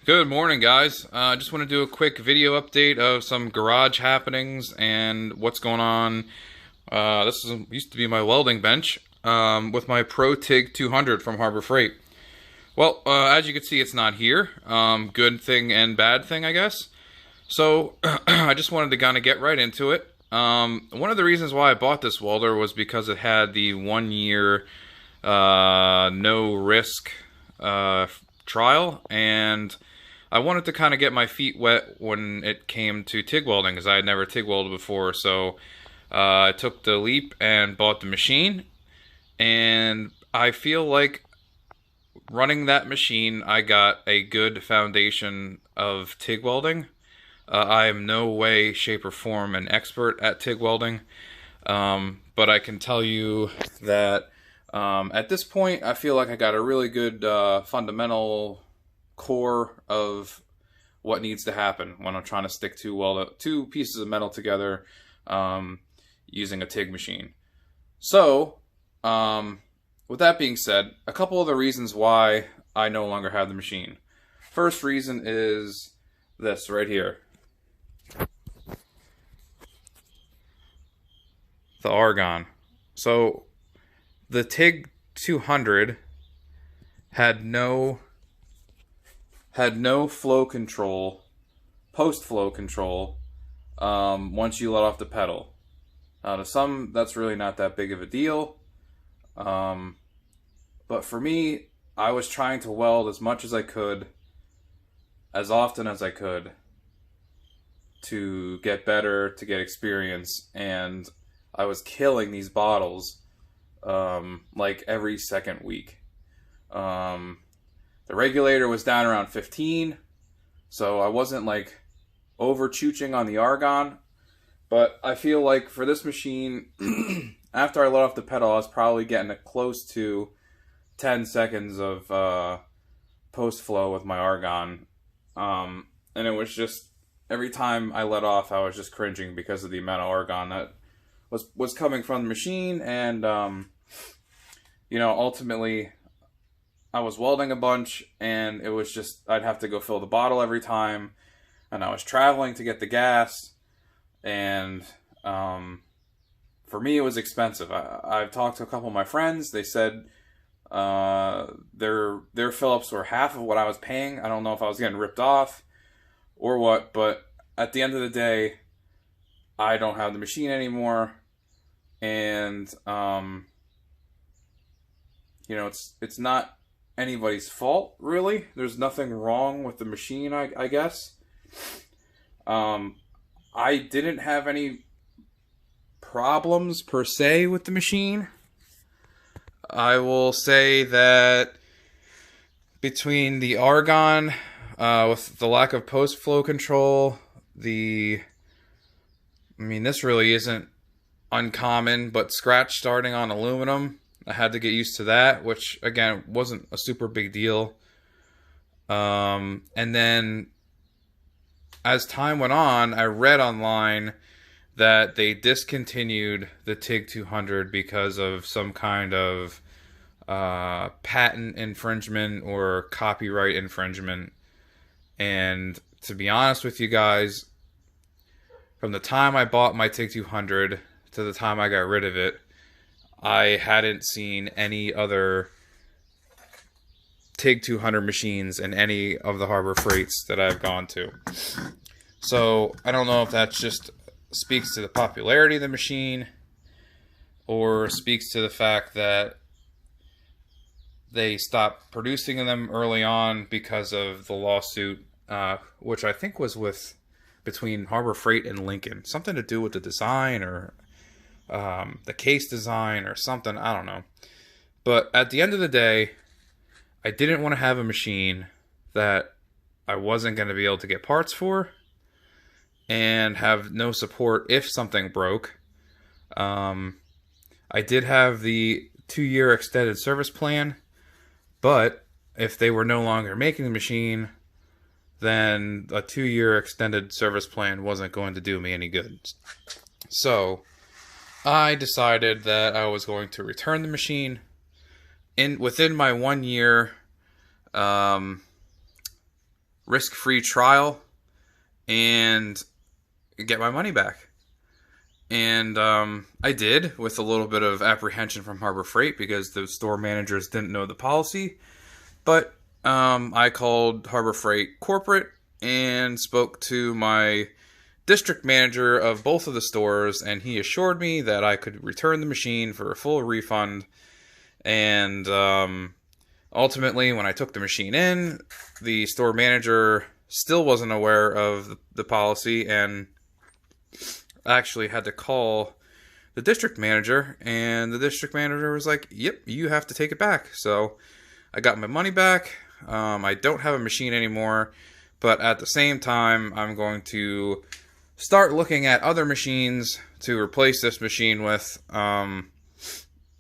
Good morning, guys. I just want to do a quick video update of some garage happenings and what's going on. Used to be my welding bench with my Pro Tig 200 from Harbor Freight. Well, as you can see, it's not here. Good thing and bad thing, I guess. So I just wanted to kind of get right into it. One of the reasons why I bought this welder was because it had the 1 year no risk trial, and I wanted to kind of get my feet wet when it came to TIG welding, because I had never TIG welded before. So I took the leap and bought the machine, and I feel like running that machine, I got a good foundation of TIG welding. I am no way, shape, or form an expert at TIG welding, but I can tell you that at this point, I feel like I got a really good fundamental core of what needs to happen when I'm trying to stick two pieces of metal together using a TIG machine. So, with that being said, a couple of the reasons why I no longer have the machine. First reason is this right here. The argon. So the TIG 200 had no flow control, post-flow control, once you let off the pedal. To some, that's really not that big of a deal. But for me, I was trying to weld as much as I could, as often as I could, to get better, to get experience, and I was killing these bottles like every second week. The regulator was down around 15, so I wasn't like over chooching on the argon, but I feel like for this machine, after I let off the pedal, I was probably getting close to 10 seconds of post flow with my argon, and it was just every time I let off, I was just cringing because of the amount of argon that was coming from the machine. And ultimately I was welding a bunch, and it was just, I'd have to go fill the bottle every time, and I was traveling to get the gas, and for me it was expensive. I've talked to a couple of my friends. They said their fill-ups were half of what I was paying. I don't know if I was getting ripped off or what, but at the end of the day, I don't have the machine anymore, and it's not anybody's fault, really. There's nothing wrong with the machine, I guess. I didn't have any problems per se with the machine. I will say that between the argon, with the lack of post-flow control, this really isn't uncommon, but scratch starting on aluminum, I had to get used to that, which, again, wasn't a super big deal. And then, as time went on, I read online that they discontinued the TIG 200 because of some kind of patent infringement or copyright infringement. And to be honest with you guys, from the time I bought my TIG 200 to the time I got rid of it, I hadn't seen any other TIG 200 machines in any of the Harbor Freights that I've gone to. So I don't know if that just speaks to the popularity of the machine, or speaks to the fact that they stopped producing them early on because of the lawsuit, which I think was between Harbor Freight and Lincoln. Something to do with the design, or the case design, or something. I don't know. But at the end of the day, I didn't want to have a machine that I wasn't going to be able to get parts for, and have no support if something broke. I did have the 2-year extended service plan, but if they were no longer making the machine, then a 2-year extended service plan wasn't going to do me any good. So I decided that I was going to return the machine within my 1 year risk-free trial and get my money back. And I did, with a little bit of apprehension from Harbor Freight because the store managers didn't know the policy. But I called Harbor Freight corporate and spoke to my district manager of both of the stores, and he assured me that I could return the machine for a full refund. And ultimately, when I took the machine in, the store manager still wasn't aware of the policy, and actually had to call the district manager, and the district manager was like, yep, you have to take it back. So I got my money back. I don't have a machine anymore, but at the same time, I'm going to start looking at other machines to replace this machine with, and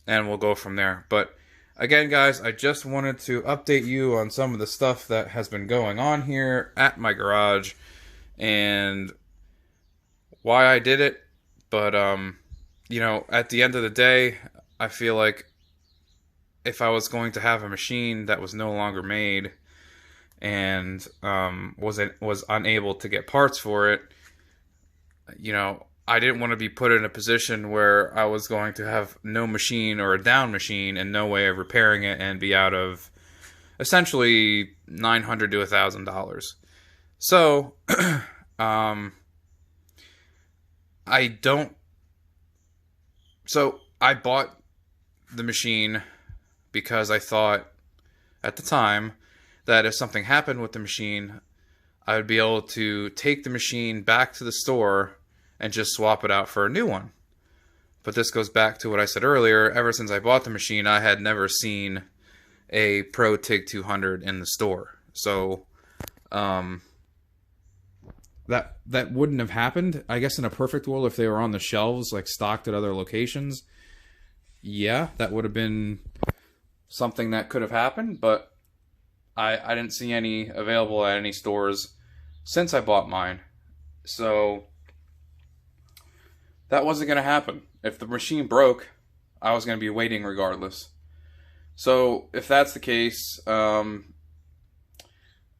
we'll go from there. But again, guys, I just wanted to update you on some of the stuff that has been going on here at my garage and why I did it. But you know, at the end of the day, I feel like if I was going to have a machine that was no longer made and was unable to get parts for it, you know, I didn't want to be put in a position where I was going to have no machine or a down machine and no way of repairing it and be out of essentially $900 to $1,000. So I bought the machine because I thought at the time that if something happened with the machine, I would be able to take the machine back to the store and just swap it out for a new one. But this goes back to what I said earlier. Ever since I bought the machine, I had never seen a Pro Tig 200 in the store. So that wouldn't have happened. I guess in a perfect world, if they were on the shelves, like stocked at other locations, yeah, that would have been something that could have happened. But I didn't see any available at any stores since I bought mine. So that wasn't going to happen. If the machine broke, I was going to be waiting regardless. So if that's the case,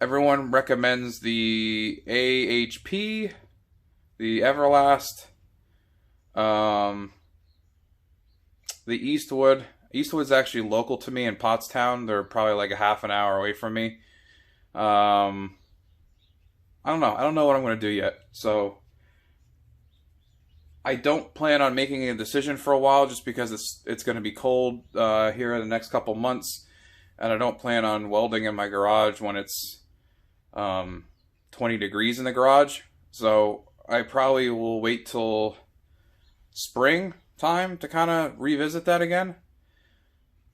everyone recommends the AHP, the Everlast, the Eastwood. Eastwood's actually local to me in Pottstown. They're probably like a half an hour away from me. I don't know. I don't know what I'm going to do yet. So I don't plan on making a decision for a while just because it's going to be cold here in the next couple months. And I don't plan on welding in my garage when it's 20 degrees in the garage. So I probably will wait till spring time to kind of revisit that again.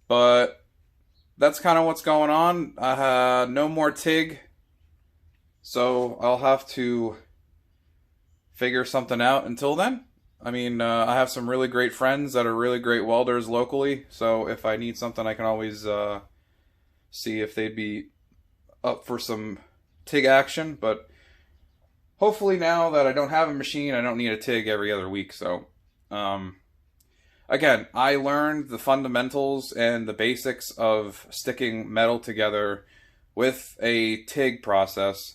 But that's kind of what's going on. No more TIG. So I'll have to figure something out until then. I mean, I have some really great friends that are really great welders locally. So if I need something, I can always see if they'd be up for some TIG action. But hopefully now that I don't have a machine, I don't need a TIG every other week. So again, I learned the fundamentals and the basics of sticking metal together with a TIG process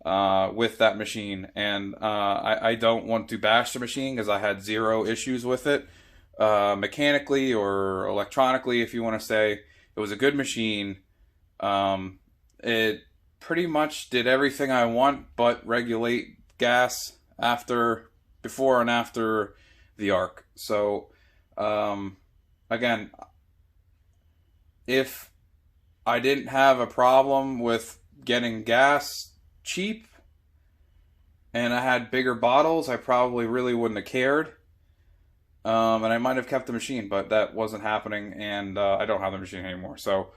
with that machine. And I don't want to bash the machine because I had zero issues with it. Mechanically or electronically, if you want to say. It was a good machine. It pretty much did everything I want but regulate gas before and after the arc. So again, if I didn't have a problem with getting gas cheap and I had bigger bottles, I probably really wouldn't have cared. And I might have kept the machine, but that wasn't happening, and I don't have the machine anymore. So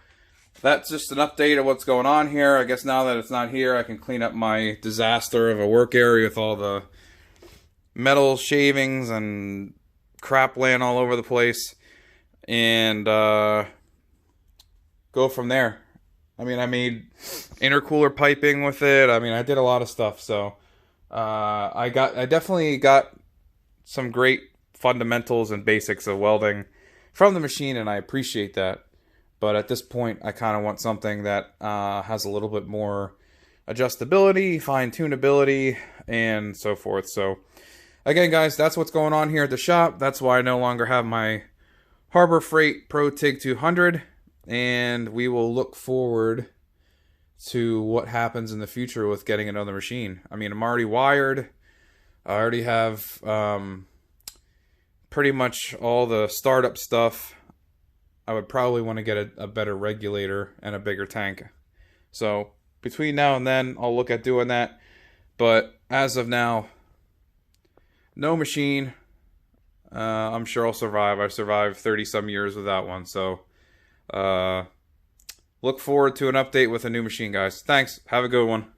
that's just an update of what's going on here. I guess now that it's not here, I can clean up my disaster of a work area with all the metal shavings and crap laying all over the place, and go from there. I mean, I made intercooler piping with it. I mean, I did a lot of stuff. So I definitely got some great fundamentals and basics of welding from the machine, and I appreciate that. But at this point, I kind of want something that has a little bit more adjustability, fine-tunability, and so forth. So again, guys, that's what's going on here at the shop. That's why I no longer have my Harbor Freight Pro Tig 200, and we will look forward to what happens in the future with getting another machine. I mean, I'm already wired. I already have pretty much all the startup stuff. I would probably want to get a better regulator and a bigger tank. So between now and then, I'll look at doing that. But as of now, no machine. I'm sure I'll survive. I've survived 30-some years without one. So look forward to an update with a new machine, guys. Thanks. Have a good one.